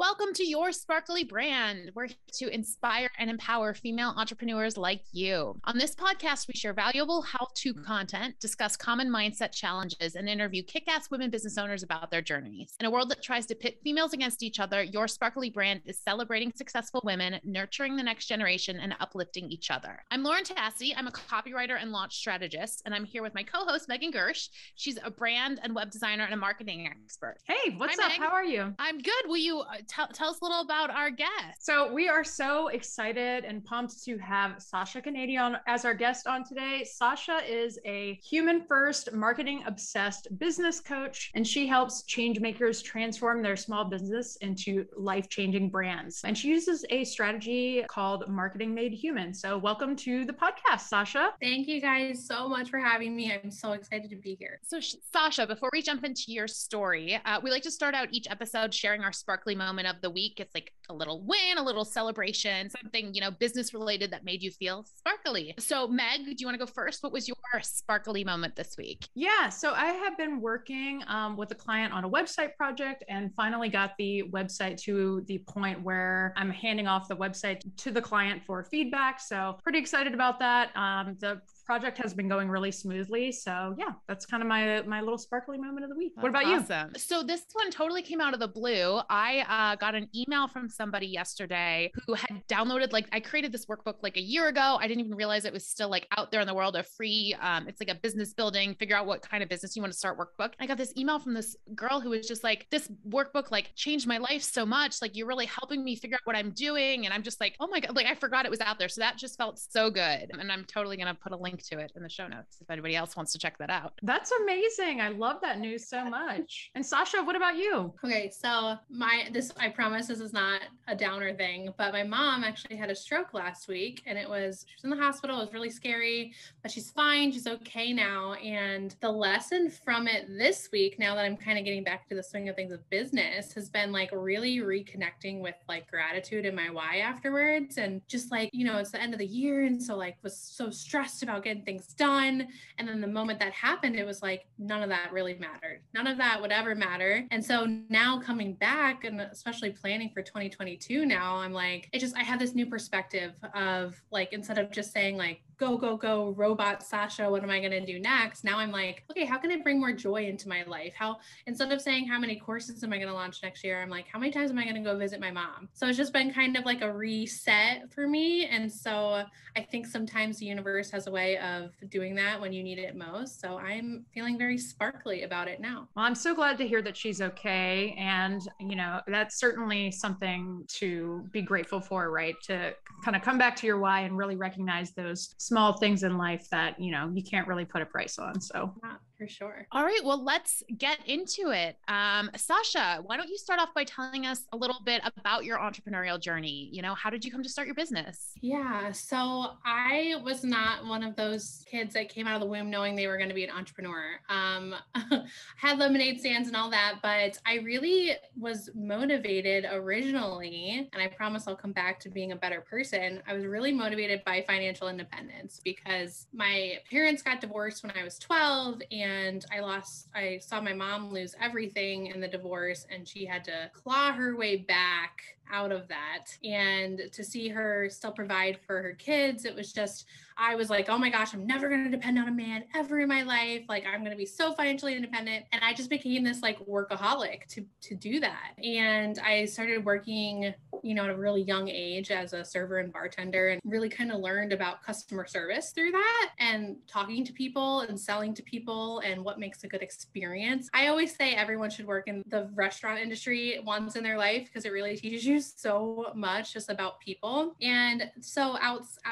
Welcome to Your Sparkly Brand. We're here to inspire and empower female entrepreneurs like you. On this podcast, we share valuable how-to content, discuss common mindset challenges, and interview kick-ass women business owners about their journeys. In a world that tries to pit females against each other, Your Sparkly Brand is celebrating successful women, nurturing the next generation, and uplifting each other. I'm Lauren Tassi. I'm a copywriter and launch strategist, and I'm here with my co-host, Megan Gersh. She's a brand and web designer and a marketing expert. Hey, what's up? Meg. How are you? I'm good. Will you tell us a little about our guest? So we are so excited and pumped to have Sasha Canady on as our guest on today. Sasha is a human-first, marketing-obsessed business coach, and she helps changemakers transform their small business into life-changing brands. And she uses a strategy called Marketing Made Human. So welcome to the podcast, Sasha. Thank you guys so much for having me. I'm so excited to be here. So Sasha, before we jump into your story, we like to start out each episode sharing our sparkly moment of the week. It's like a little win, a little celebration, something, business related that made you feel sparkly. So Meg, do you want to go first? What was your sparkly moment this week? Yeah, so I have been working with a client on a website project and finally got the website to the point where I'm handing off the website to the client for feedback. So pretty excited about that. The project has been going really smoothly. So yeah, that's kind of my little sparkly moment of the week. What about awesome. You? So this one totally came out of the blue. I got an email from somebody yesterday who had downloaded, I created this workbook like a year ago. I didn't even realize it was still out there in the world, a free, it's like a business building, figure out what kind of business you want to start workbook. And I got this email from this girl who was just like, this workbook changed my life so much. You're really helping me figure out what I'm doing. And I'm just like, oh my God, I forgot it was out there. So that just felt so good. And I'm totally going to put a link to it in the show notes if anybody else wants to check that out. That's amazing. I love that news so much. And Sasha, what about you? Okay, so I promise this is not a downer thing, but my mom actually had a stroke last week and she was in the hospital. It was really scary, but she's fine. She's okay now. And the lesson from it this week, now that I'm kind of getting back to the swing of things of business, has been really reconnecting with gratitude and my why afterwards. And just it's the end of the year. And so was so stressed about getting things done. And then the moment that happened, it was none of that really mattered. None of that would ever matter. And so now coming back and especially planning for 2022 now, I'm I have this new perspective of instead of just saying go, go, go, robot Sasha, what am I going to do next? Now I'm okay, how can I bring more joy into my life? How, instead of saying how many courses am I going to launch next year, I'm how many times am I going to go visit my mom? So it's just been kind of a reset for me. And so I think sometimes the universe has a way of doing that when you need it most. So I'm feeling very sparkly about it now. Well, I'm so glad to hear that she's okay. And, that's certainly something to be grateful for, right? To kind of come back to your why and really recognize those small things in life that, you can't really put a price on. So yeah, for sure. All right, well, let's get into it. Sasha, why don't you start off by telling us a little bit about your entrepreneurial journey? How did you come to start your business? Yeah, so I was not one of those kids that came out of the womb knowing they were going to be an entrepreneur. Had lemonade stands and all that, but I really was motivated originally, and I promise I'll come back to being a better person. I was really motivated by financial independence because my parents got divorced when I was 12, and I saw my mom lose everything in the divorce, and she had to claw her way back out of that. And to see her still provide for her kids, it was just, I was oh my gosh, I'm never going to depend on a man ever in my life. I'm going to be so financially independent. And I just became this workaholic to do that. And I started working, at a really young age as a server and bartender, and really kind of learned about customer service through that and talking to people and selling to people and what makes a good experience. I always say everyone should work in the restaurant industry once in their life because it really teaches you so much just about people. And so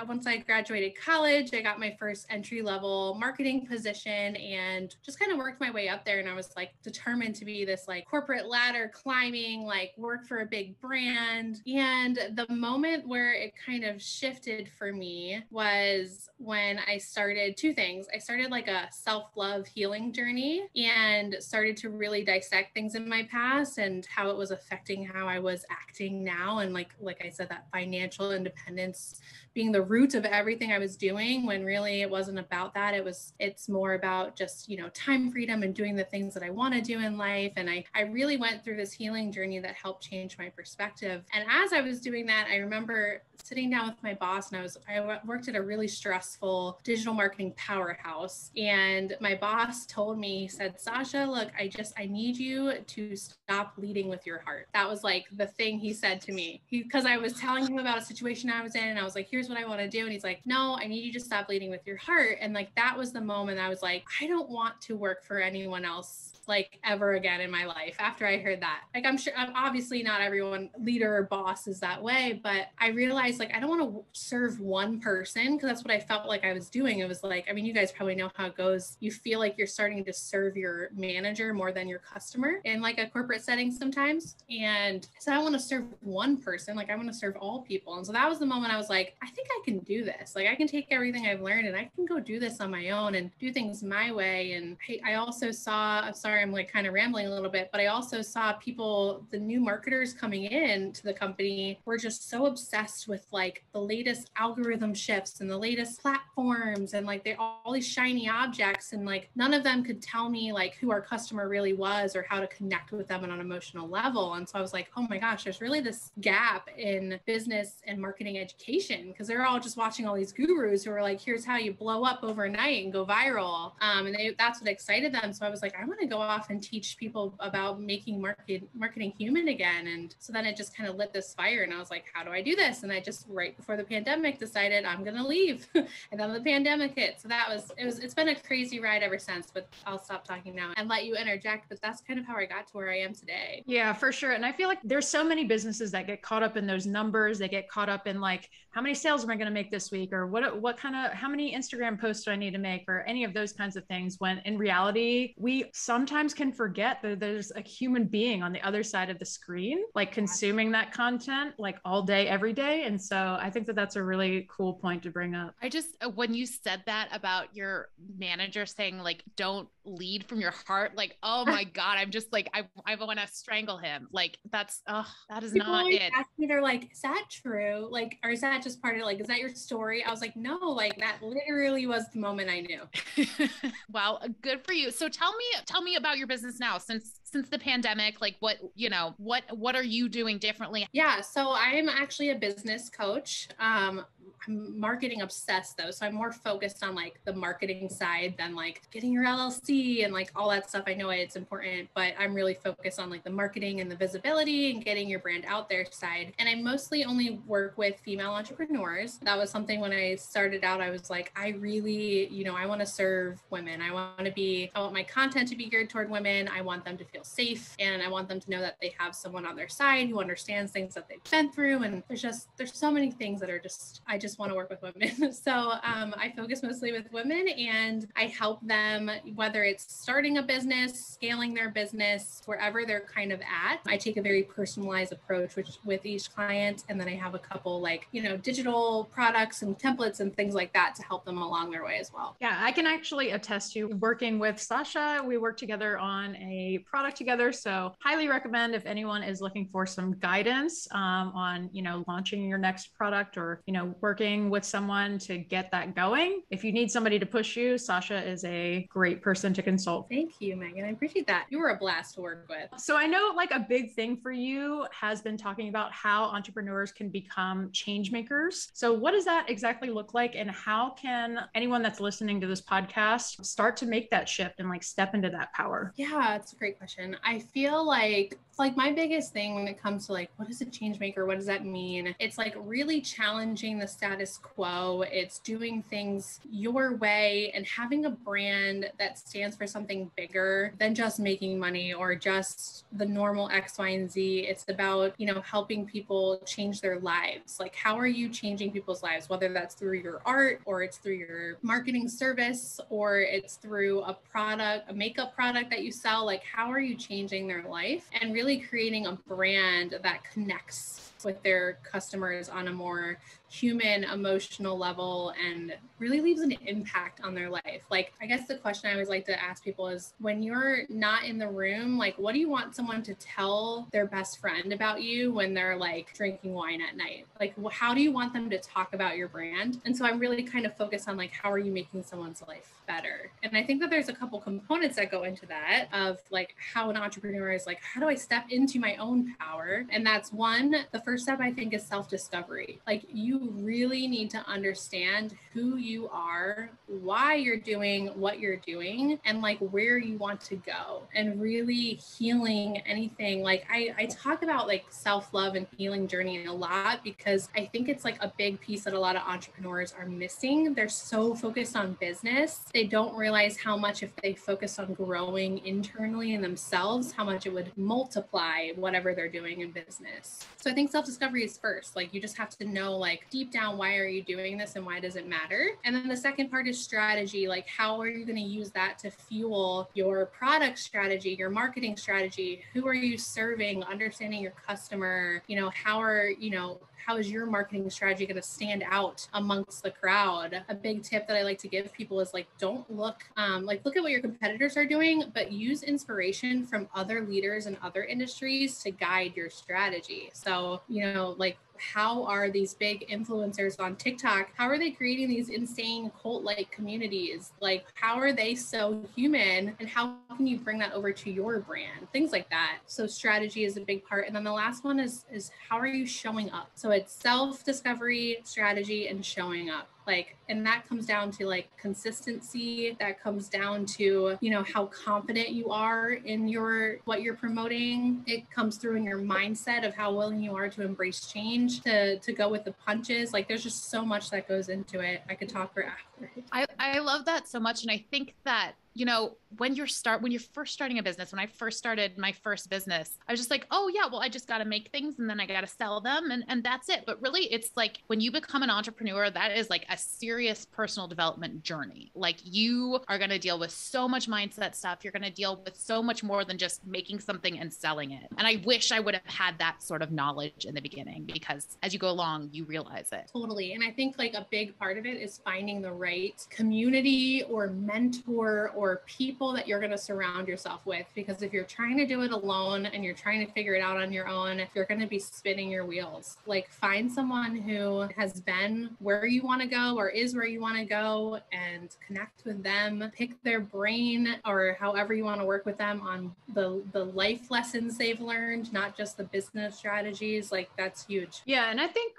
once I graduated college, I got my first entry-level marketing position and just kind of worked my way up there. And I was determined to be this corporate ladder climbing, work for a big brand. And the moment where it kind of shifted for me was when I started two things. I started a self-love healing journey and started to really dissect things in my past and how it was affecting how I was acting now. And like I said, that financial independence being the root of everything I was doing, when really it wasn't about that. It's more about just, you know, time freedom and doing the things that I want to do in life. And I really went through this healing journey that helped change my perspective. And as I was doing that, I remember sitting down with my boss, and I worked at a really stressful digital marketing powerhouse. And my boss told me, he said, Sasha, look, I need you to stop leading with your heart. That was like the thing he said to me. Because I was telling him about a situation I was in, and I was like, here's what I want to do. And he's like, no, I need you to stop leading with your heart. And like, that was the moment I was like, I don't want to work for anyone else like ever again in my life after I heard that. Like, I'm sure, obviously not everyone, leader or boss, is that way, but I realized like, I don't want to serve one person, because that's what I felt like I was doing. It was like, I mean, you guys probably know how it goes. You feel like you're starting to serve your manager more than your customer in like a corporate setting sometimes. And so I don't want to serve one person. Like, I want to serve all people. And so that was the moment I was like, I think I can do this. Like, I can take everything I've learned and I can go do this on my own and do things my way. And I also saw, I'm sorry, I'm like kind of rambling a little bit, but I also saw people, the new marketers coming in to the company, were just so obsessed with like the latest algorithm shifts and the latest platforms and like they're all these shiny objects, and like none of them could tell me like who our customer really was or how to connect with them on an emotional level. And so I was like, oh my gosh, there's really this gap in business and marketing education, because they're all just watching all these gurus who are like, here's how you blow up overnight and go viral. And that's what excited them. So I was like, I want to go off and teach people about making marketing human again. And so then it just kind of lit this fire, and I was like, how do I do this? And I just, right before the pandemic, decided I'm going to leave. And then the pandemic hit. So it's been a crazy ride ever since, but I'll stop talking now and let you interject. But that's kind of how I got to where I am today. Yeah, for sure. And I feel like there's so many businesses that get caught up in those numbers. They get caught up in like, how many sales am I going to make this week? Or how many Instagram posts do I need to make? Or any of those kinds of things, when in reality, we sometimes can forget that there's a human being on the other side of the screen, like consuming that content like all day, every day. And so I think that that's a really cool point to bring up. I just, when you said that about your manager saying like, don't lead from your heart, like, oh my God, I'm just like, I want to strangle him. Like, that is People not it. Ask me, they're like, is that true? Like, or is that just part of, like, is that your story? I was like, no, like that literally was the moment I knew. Well, good for you. So tell me about your business now, since the pandemic. Like, what are you doing differently? Yeah, so I'm actually a business coach. I'm marketing obsessed though. So I'm more focused on like the marketing side than like getting your LLC and like all that stuff. I know it's important, but I'm really focused on like the marketing and the visibility and getting your brand out there side. And I mostly only work with female entrepreneurs. That was something when I started out, I was like, I really, I want to serve women. I want my content to be geared toward women. I want them to feel safe, and I want them to know that they have someone on their side who understands things that they've been through. And there's so many things that are I just want to work with women. So I focus mostly with women, and I help them, whether it's starting a business, scaling their business, wherever they're kind of at. I take a very personalized approach with each client. And then I have a couple like, digital products and templates and things like that to help them along their way as well. Yeah, I can actually attest to working with Sasha. We worked together on a product together. So highly recommend if anyone is looking for some guidance on, launching your next product, or, working with someone to get that going. If you need somebody to push you, Sasha is a great person to consult. Thank you, Megan. I appreciate that. You were a blast to work with. So I know like a big thing for you has been talking about how entrepreneurs can become change makers. So what does that exactly look like? And how can anyone that's listening to this podcast start to make that shift and like step into that power? Yeah, it's a great question. I feel like my biggest thing when it comes to like, what is a change maker? What does that mean? It's like really challenging the status quo. It's doing things your way and having a brand that stands for something bigger than just making money or just the normal X, Y, and Z. It's about, helping people change their lives. Like, how are you changing people's lives? Whether that's through your art, or it's through your marketing service, or it's through a makeup product that you sell. Like, how are you changing their life and really creating a brand that connects with their customers on a more human emotional level and really leaves an impact on their life. Like, I guess the question I always like to ask people is, when you're not in the room, like, what do you want someone to tell their best friend about you when they're like drinking wine at night? Like, how do you want them to talk about your brand? And so I'm really kind of focused on like, how are you making someone's life better? And I think that there's a couple components that go into that, of like how an entrepreneur is like, how do I step into my own power? And that's one, the first step I think is self-discovery. Like, you really need to understand who you are, why you're doing what you're doing, and like where you want to go, and really healing anything. Like, I talk about like self-love and healing journey a lot, because I think it's like a big piece that a lot of entrepreneurs are missing. They're so focused on business, they don't realize how much, if they focus on growing internally in themselves, how much it would multiply whatever they're doing in business. So I think self-discovery is first. Like, you just have to know, like, deep down, why are you doing this and why does it matter? And then the second part is strategy. Like, how are you going to use that to fuel your product strategy, your marketing strategy? Who are you serving? Understanding your customer, how is your marketing strategy going to stand out amongst the crowd? A big tip that I like to give people is like, don't look at what your competitors are doing, but use inspiration from other leaders in other industries to guide your strategy. So, like, how are these big influencers on TikTok? How are they creating these insane cult-like communities? Like, how are they so human? And how can you bring that over to your brand? Things like that. So strategy is a big part. And then the last one is how are you showing up? So it's self-discovery, strategy, and showing up. Like, and that comes down to like consistency. That comes down to, how confident you are in what you're promoting. It comes through in your mindset of how willing you are to embrace change, to go with the punches. Like, there's just so much that goes into it. I could talk for hours. I love that so much. And I think that, when you're first starting a business, when I first started my first business, I was just like, oh yeah, well, I just got to make things and then I got to sell them. And that's it. But really, it's like, when you become an entrepreneur, that is like a serious personal development journey. Like, you are going to deal with so much mindset stuff. You're going to deal with so much more than just making something and selling it. And I wish I would have had that sort of knowledge in the beginning, because as you go along, you realize it. Totally. And I think like a big part of it is finding the right community or mentor or people that you're going to surround yourself with. Because if you're trying to do it alone and you're trying to figure it out on your own, you're going to be spinning your wheels. Like, find someone who has been where you want to go or is where you want to go, and connect with them, pick their brain, or however you want to work with them on the life lessons they've learned, not just the business strategies. Like, that's huge. Yeah. And I think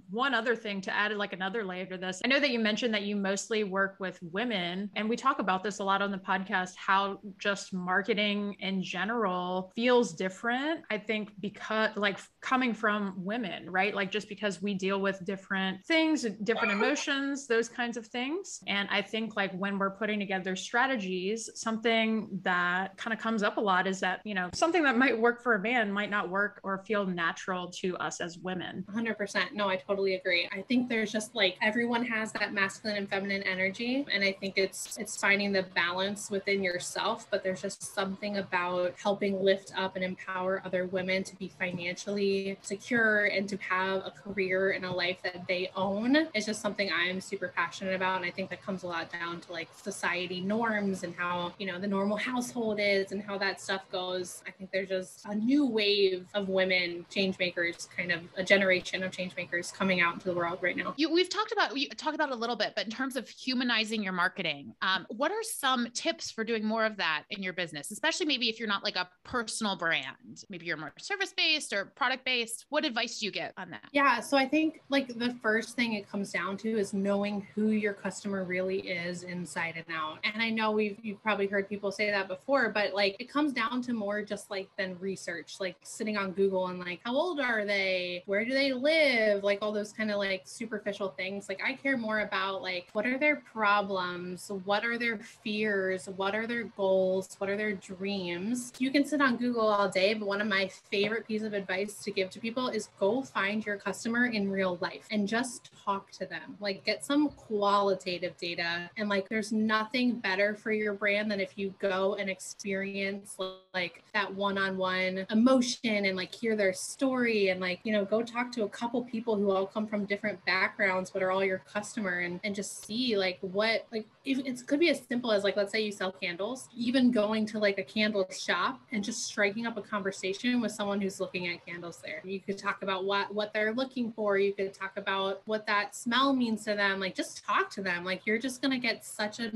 one other thing to add, like another layer to this, I know that you mentioned that you mostly work with women, and we talk about this a lot on the podcast, how just marketing in general feels different. I think because, like, coming from women, right? Like, just because we deal with different things, different emotions, those kinds of things. And I think, like, when we're putting together strategies, something that kind of comes up a lot is that, something that might work for a man might not work or feel natural to us as women. 100%. No, I totally agree. I think there's just like, everyone has that masculine and feminine energy. And I think it's finding the balance within yourself, but there's just something about helping lift up and empower other women to be financially secure and to have a career and a life that they own. It's just something I'm super passionate about. And I think that comes a lot down to like society norms and how, the normal household is and how that stuff goes. I think there's just a new wave of women change makers, kind of a generation of change makers coming out into the world right now. We talked about it a little bit, but in terms of humanizing your marketing, what are some tips for doing more of that in your business, especially maybe if you're not like a personal brand, maybe you're more service-based or product-based? What advice do you get on that? Yeah. So I think like the first thing it comes down to is knowing who your customer really is inside and out. And I know you've probably heard people say that before, but like, it comes down to more just like than research, like sitting on Google and like, how old are they? Where do they live? Like all those kind of like superficial things. Like, I care more about like, what are their problems? What are their fears? What are their goals? What are their dreams? You can sit on Google all day, but one of my favorite pieces of advice to give to people is go find your customer in real life and just talk to them. Like, get some qualitative data. And like, there's nothing better for your brand than if you go and experience like that one-on-one emotion and like hear their story and like, go talk to a couple people people who all come from different backgrounds, but are all your customer, and just see like what, like if it could be as simple as like, let's say you sell candles, even going to like a candle shop and just striking up a conversation with someone who's looking at candles there. You could talk about what they're looking for. You could talk about what that smell means to them. Like just talk to them. Like you're just going to get such a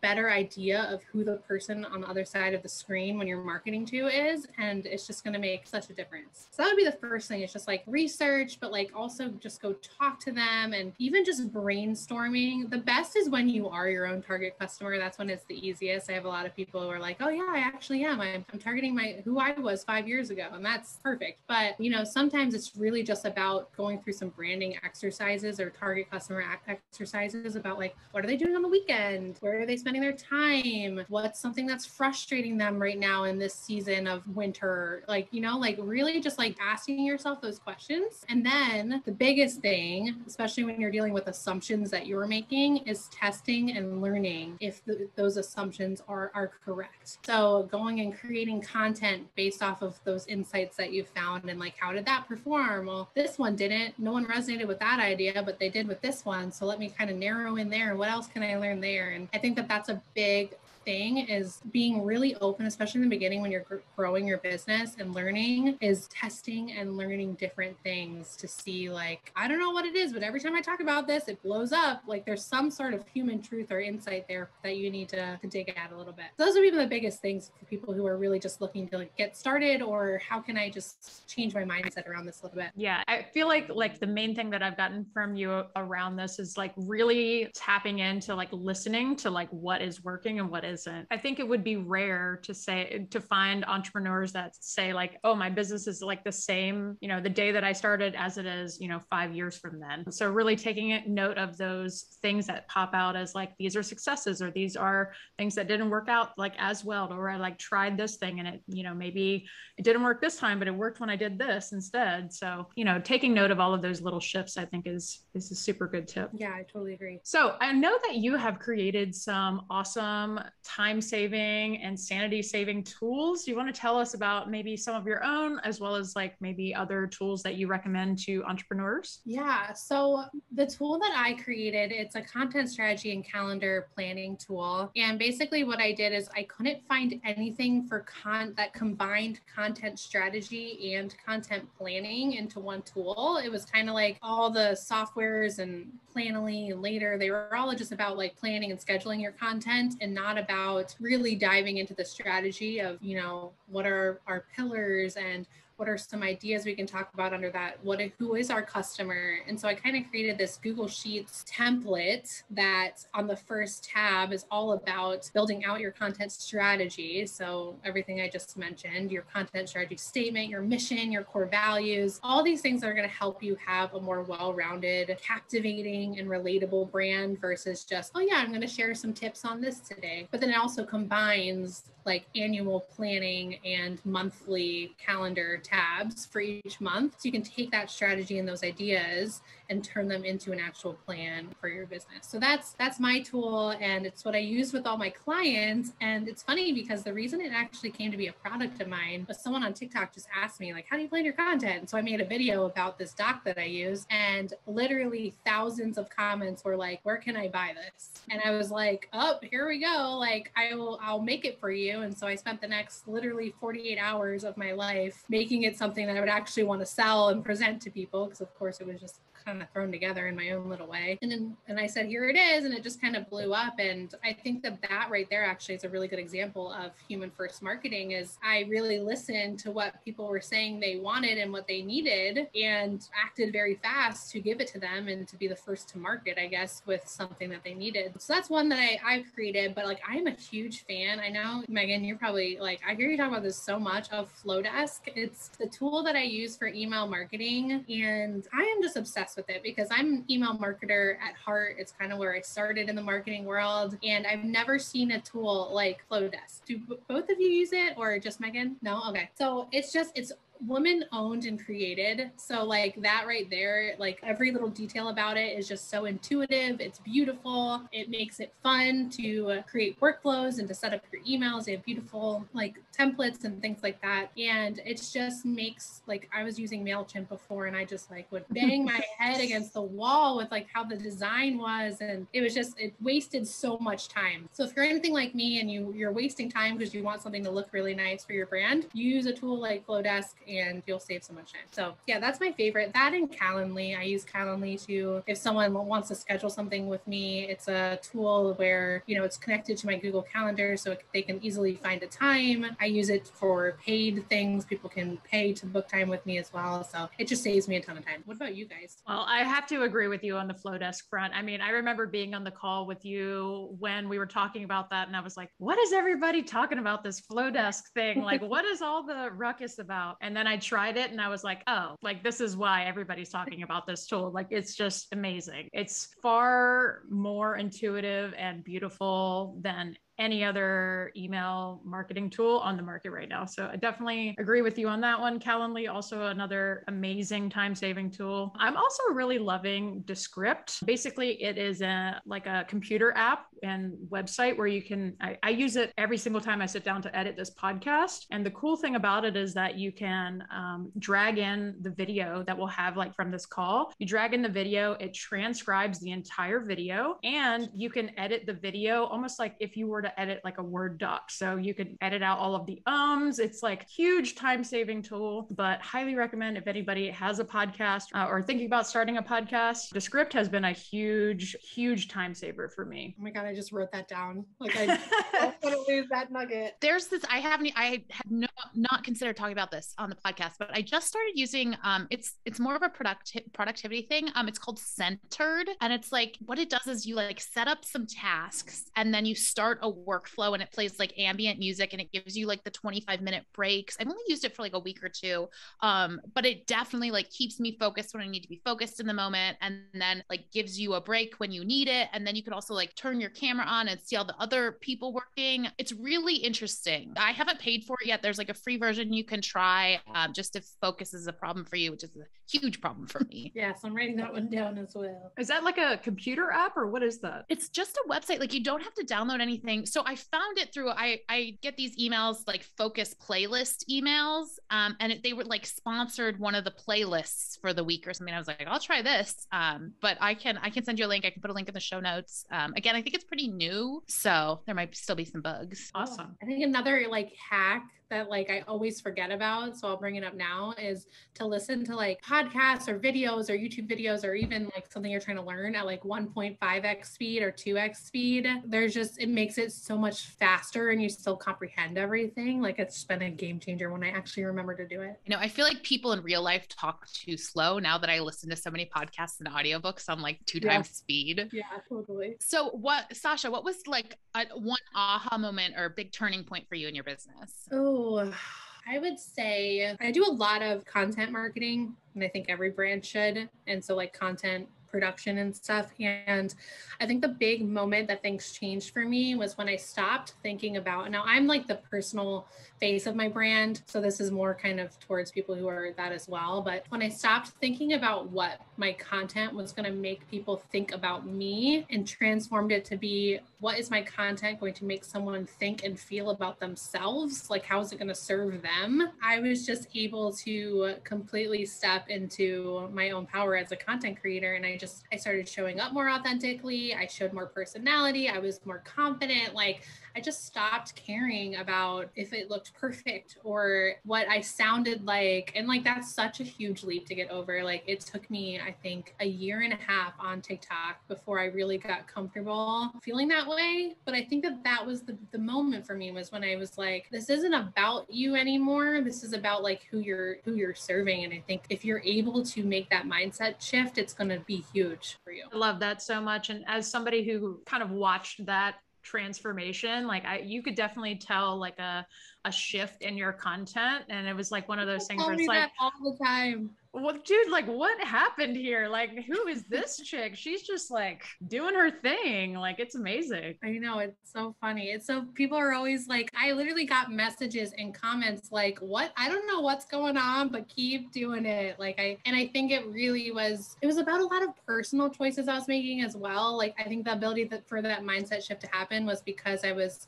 better idea of who the person on the other side of the screen when you're marketing to is. And it's just going to make such a difference. So that would be the first thing. It's just like research, but like also just go talk to them, and even just brainstorming. The best is when you are your own target customer. That's when it's the easiest. I have a lot of people who are like, oh yeah, I actually am. I'm targeting who I was 5 years ago, and that's perfect. But sometimes it's really just about going through some branding exercises or target customer exercises about like, what are they doing on the weekend? Where are they spending their time? What's something that's frustrating them right now in this season of winter? Like, like really just like asking yourself those questions. And then the biggest thing, especially when you're dealing with assumptions that you're making, is testing and learning if those assumptions are correct. So going and creating content based off of those insights that you found, and like, how did that perform? Well, this one didn't. No one resonated with that idea, but they did with this one. So let me kind of narrow in there. What else can I learn there? And I think that that's a big thing, is being really open, especially in the beginning when you're growing your business and learning, is testing and learning different things to see, like, I don't know what it is, but every time I talk about this, it blows up. Like there's some sort of human truth or insight there that you need to dig at a little bit. Those would be the biggest things for people who are really just looking to like get started, or how can I just change my mindset around this a little bit? Yeah, I feel like the main thing that I've gotten from you around this is like really tapping into like listening to like what is working and what isn't. I think it would be rare to find entrepreneurs that say like, oh, my business is like the same, the day that I started as it is, 5 years from then. So really taking note of those things that pop out as like, these are successes, or these are things that didn't work out like as well, or I like tried this thing and it, maybe it didn't work this time, but it worked when I did this instead. So, taking note of all of those little shifts, I think is a super good tip. Yeah, I totally agree. So I know that you have created some awesome time-saving and sanity-saving tools. You want to tell us about maybe some of your own, as well as like maybe other tools that you recommend to entrepreneurs? Yeah. So the tool that I created, it's a content strategy and calendar planning tool. And basically what I did is I couldn't find anything for that combined content strategy and content planning into one tool. It was kind of like all the softwares and Planoly and Later, they were all just about like planning and scheduling your content, and not about really diving into the strategy of, what are our pillars and what are some ideas we can talk about under that? Who is our customer? And so I kind of created this Google Sheets template that on the first tab is all about building out your content strategy. So everything I just mentioned, your content strategy statement, your mission, your core values, all these things are going to help you have a more well-rounded, captivating, and relatable brand versus just, oh yeah, I'm going to share some tips on this today. But then it also combines like annual planning and monthly calendar tabs for each month. So you can take that strategy and those ideas and turn them into an actual plan for your business. So that's my tool, and it's what I use with all my clients. And it's funny because the reason it actually came to be a product of mine was someone on TikTok just asked me like, how do you plan your content? And so I made a video about this doc that I use, and literally thousands of comments were like, where can I buy this? And I was like, oh, here we go. Like I'll make it for you. And so I spent the next literally 48 hours of my life making it something that I would actually want to sell and present to people, because of course it was just kind of thrown together in my own little way. And I said, here it is. And it just kind of blew up. And I think that right there actually is a really good example of human first marketing. Is I really listened to what people were saying they wanted and what they needed, and acted very fast to give it to them and to be the first to market, I guess, with something that they needed. So that's one that I've created. But like, I'm a huge fan. I know, Megan, you're probably like, I hear you talk about this so much, of Flowdesk. It's the tool that I use for email marketing. And I am just obsessed with it because I'm an email marketer at heart. It's kind of where I started in the marketing world. And I've never seen a tool like Flowdesk. Do both of you use it, or just Megan? No? Okay. So it's woman owned and created. So like that right there, like every little detail about it is just so intuitive. It's beautiful. It makes it fun to create workflows and to set up your emails. They have beautiful like templates and things like that. And it just makes, like, I was using MailChimp before and I just like would bang my head against the wall with like how the design was. And it was just, it wasted so much time. So if you're anything like me and you're wasting time because you want something to look really nice for your brand, use a tool like Flowdesk and you'll save so much time. So yeah, that's my favorite. That and Calendly. I use Calendly to, if someone wants to schedule something with me, it's a tool where, you know, it's connected to my Google Calendar so they can easily find a time. I use it for paid things. People can pay to book time with me as well. So it just saves me a ton of time. What about you guys? Well, I have to agree with you on the Flowdesk front. I mean, I remember being on the call with you when we were talking about that, and I was like, what is everybody talking about this Flowdesk thing? Like, what is all the ruckus about? And then I tried it and I was like, oh, like this is why everybody's talking about this tool. Like, it's just amazing. It's far more intuitive and beautiful than any other email marketing tool on the market right now. So I definitely agree with you on that one. Calendly, also another amazing time-saving tool. I'm also really loving Descript. Basically, it is like a computer app and website where you can, I use it every single time I sit down to edit this podcast. And the cool thing about it is that you can drag in the video that we'll have like from this call. You drag in the video, it transcribes the entire video, and you can edit the video almost like if you were to edit like a Word doc. So you could edit out all of the ums. It's like huge time-saving tool, but highly recommend if anybody has a podcast or thinking about starting a podcast. Descript has been a huge time saver for me. Oh my God, I just wrote that down. Like I don't want to lose that nugget. There's this, I had not considered talking about this on the podcast, but I just started using, it's more of a productivity thing. It's called Centered. And it's like, what it does is you like set up some tasks and then you start a workflow and it plays like ambient music and it gives you like the 25-minute breaks. I've only used it for like a week or two. But it definitely like keeps me focused when I need to be focused in the moment, and then like gives you a break when you need it. And then you could also like turn your camera on and see all the other people working. It's really interesting. I haven't paid for it yet. There's like a free version you can try, just if focus is a problem for you, which is a huge problem for me. Yes, I'm writing that one down as well. Is that like a computer app or what is that? It's just a website. Like you don't have to download anything. So I found it through, I get these emails, like focus playlist emails. And they were like sponsored one of the playlists for the week or something. I was like, I'll try this. But I can send you a link. I can put a link in the show notes. Again, I think it's pretty new, so there might still be some bugs. Awesome. I think another like hack that like I always forget about, so I'll bring it up now, is to listen to like podcasts or videos or YouTube videos or even like something you're trying to learn at like 1.5x speed or 2x speed. There's just, it makes it so much faster and you still comprehend everything. Like it's been a game changer when I actually remember to do it. You know, I feel like people in real life talk too slow now that I listen to so many podcasts and audiobooks on like 2 times speed. Yeah, totally. So Sasha, what was like one aha moment or big turning point for you in your business? Oh, I would say I do a lot of content marketing, and I think every brand should. And so like content production and stuff. And I think the big moment that things changed for me was when I stopped thinking about, now I'm like the personal face of my brand, so this is more kind of towards people who are that as well. But when I stopped thinking about what my content was going to make people think about me and transformed it to be, what is my content going to make someone think and feel about themselves? Like, how is it going to serve them? I was just able to completely step into my own power as a content creator. And I started showing up more authentically. I showed more personality. I was more confident. Like, I just stopped caring about if it looked perfect or what I sounded like. And like, that's such a huge leap to get over. Like, it took me, I think, a year and a half on TikTok before I really got comfortable feeling that way. But I think that was the moment for me, was when I was like, this isn't about you anymore. This is about like who you're serving. And I think if you're able to make that mindset shift, it's going to be huge for you. I love that so much. And as somebody who kind of watched that transformation, like you could definitely tell like a a shift in your content. And it was like one of those things Tell where me it's like, that all the time. well, dude, like what happened here? Like, who is this chick? She's just like doing her thing. Like, it's amazing. I know, it's so funny. It's so people are always like, I literally got messages and comments like, what? I don't know what's going on, but keep doing it. Like I think it was about a lot of personal choices I was making as well. Like, I think the ability for that mindset shift to happen was because I was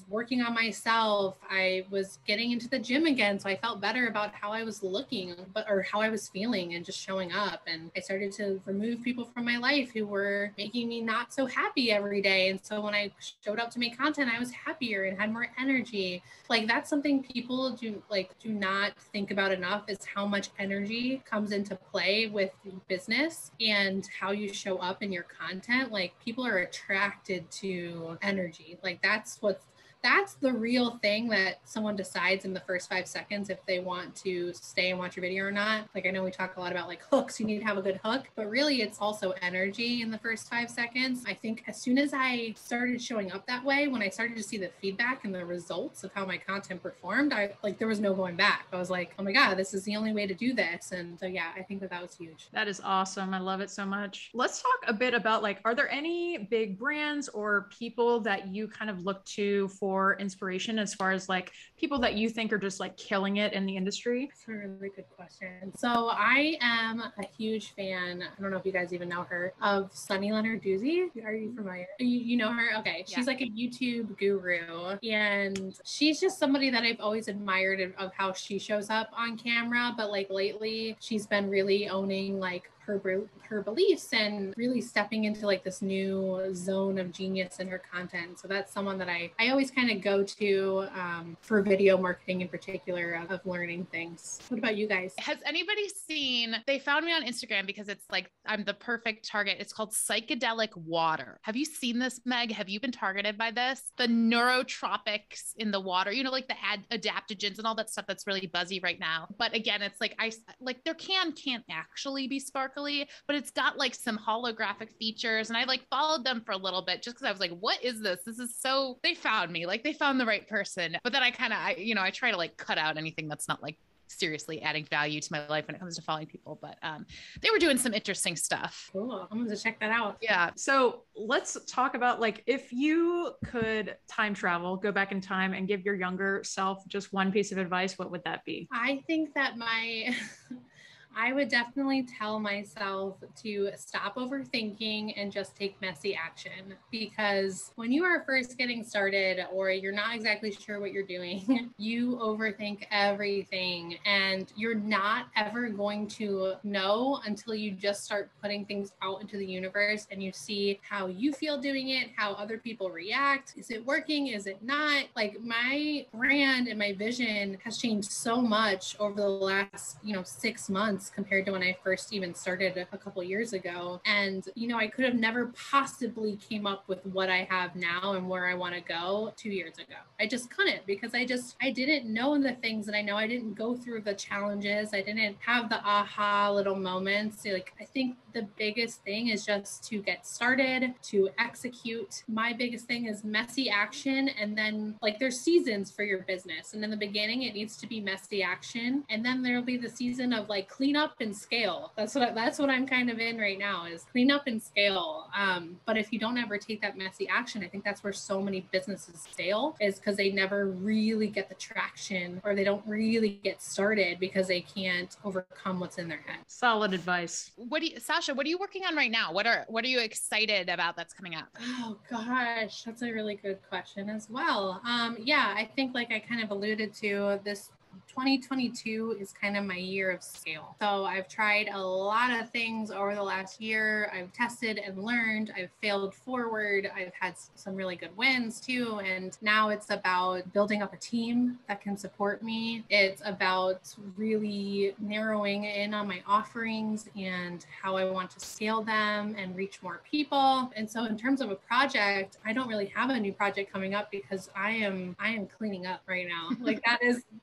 working on myself. I was getting into the gym again. So I felt better about how I was looking, or how I was feeling and just showing up. And I started to remove people from my life who were making me not so happy every day. And so when I showed up to make content, I was happier and had more energy. Like, that's something people do not think about enough, is how much energy comes into play with business and how you show up in your content. Like, people are attracted to energy. Like, that's the real thing that someone decides in the first 5 seconds if they want to stay and watch your video or not. Like, I know we talk a lot about like hooks, you need to have a good hook, but really it's also energy in the first 5 seconds. I think as soon as I started showing up that way, when I started to see the feedback and the results of how my content performed, there was no going back. I was like, oh my God, this is the only way to do this. And so, yeah, I think that was huge. That is awesome. I love it so much. Let's talk a bit about like, are there any big brands or people that you kind of look to for inspiration, as far as like people that you think are just like killing it in the industry? That's a really good question. So I am a huge fan, I don't know if you guys even know her, of Sunny Lenarduzzi. Are you familiar? You know her? Okay. She's like a YouTube guru, and she's just somebody that I've always admired of how she shows up on camera. But like lately, she's been really owning like her beliefs and really stepping into like this new zone of genius in her content. So that's someone that I always kind of go to for video marketing in particular, of learning things. What about you guys? Has anybody seen, they found me on Instagram because it's like, I'm the perfect target. It's called Psychedelic Water. Have you seen this, Meg? Have you been targeted by this? The neurotropics in the water, you know, like the adaptogens and all that stuff that's really buzzy right now. But again, it's like, their can't actually be sparkly, but it's got like some holographic features. And I like followed them for a little bit just because I was like, what is this? This is so, they found me, like they found the right person. But then I try to like cut out anything that's not like seriously adding value to my life when it comes to following people. But they were doing some interesting stuff. Cool. I'm going to check that out. Yeah. So let's talk about like, if you could time travel, go back in time and give your younger self just one piece of advice, what would that be? I think that I would definitely tell myself to stop overthinking and just take messy action, because when you are first getting started or you're not exactly sure what you're doing, you overthink everything, and you're not ever going to know until you just start putting things out into the universe and you see how you feel doing it, how other people react. Is it working? Is it not? Like, my brand and my vision has changed so much over the last, 6 months compared to when I first even started a couple years ago. And, I could have never possibly came up with what I have now and where I want to go 2 years ago. I just couldn't, because I didn't know the things that I know. I didn't go through the challenges. I didn't have the aha little moments. Like, I think the biggest thing is just to get started, to execute. My biggest thing is messy action. And then like, there's seasons for your business. And in the beginning, it needs to be messy action. And then there'll be the season of like clean up and scale. That's what I'm kind of in right now, is clean up and scale. But if you don't ever take that messy action, I think that's where so many businesses fail, is because they never really get the traction, or they don't really get started because they can't overcome what's in their head. Solid advice. Sasha, what are you working on right now? What are you excited about that's coming up? Oh gosh, that's a really good question as well. Yeah, I think like I kind of alluded to, this 2022 is kind of my year of scale. So I've tried a lot of things over the last year. I've tested and learned. I've failed forward. I've had some really good wins too. And now it's about building up a team that can support me. It's about really narrowing in on my offerings and how I want to scale them and reach more people. And so in terms of a project, I don't really have a new project coming up because I am cleaning up right now. Like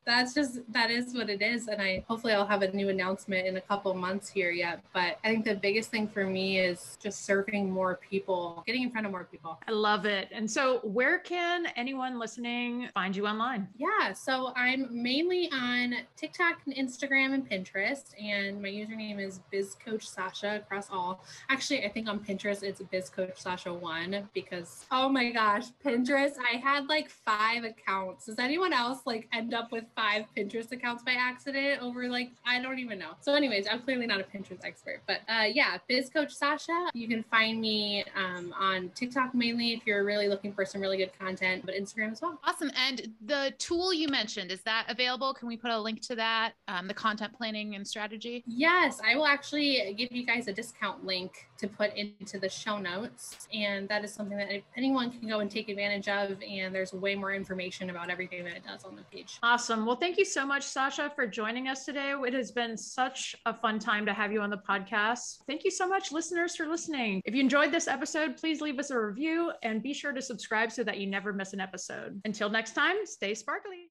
that's just that is what it is. And hopefully I'll have a new announcement in a couple months here yet. But I think the biggest thing for me is just serving more people, getting in front of more people. I love it. And so where can anyone listening find you online? Yeah, so I'm mainly on TikTok and Instagram and Pinterest, and my username is BizCoachSasha across all. Actually, I think on Pinterest it's BizCoachSasha1 because, oh my gosh, Pinterest, I had like 5 accounts. Does anyone else like end up with 5 Pinterest accounts by accident over like, I don't even know. So anyways, I'm clearly not a Pinterest expert, but yeah, BizCoachSasha. You can find me on TikTok mainly if you're really looking for some really good content, but Instagram as well. Awesome. And the tool you mentioned, is that available? Can we put a link to that? The content planning and strategy? Yes, I will actually give you guys a discount link to put into the show notes. And that is something that anyone can go and take advantage of. And there's way more information about everything that it does on the page. Awesome. Well, thank you so much, Sasha, for joining us today. It has been such a fun time to have you on the podcast. Thank you so much, listeners, for listening. If you enjoyed this episode, please leave us a review and be sure to subscribe so that you never miss an episode. Until next time, stay sparkly.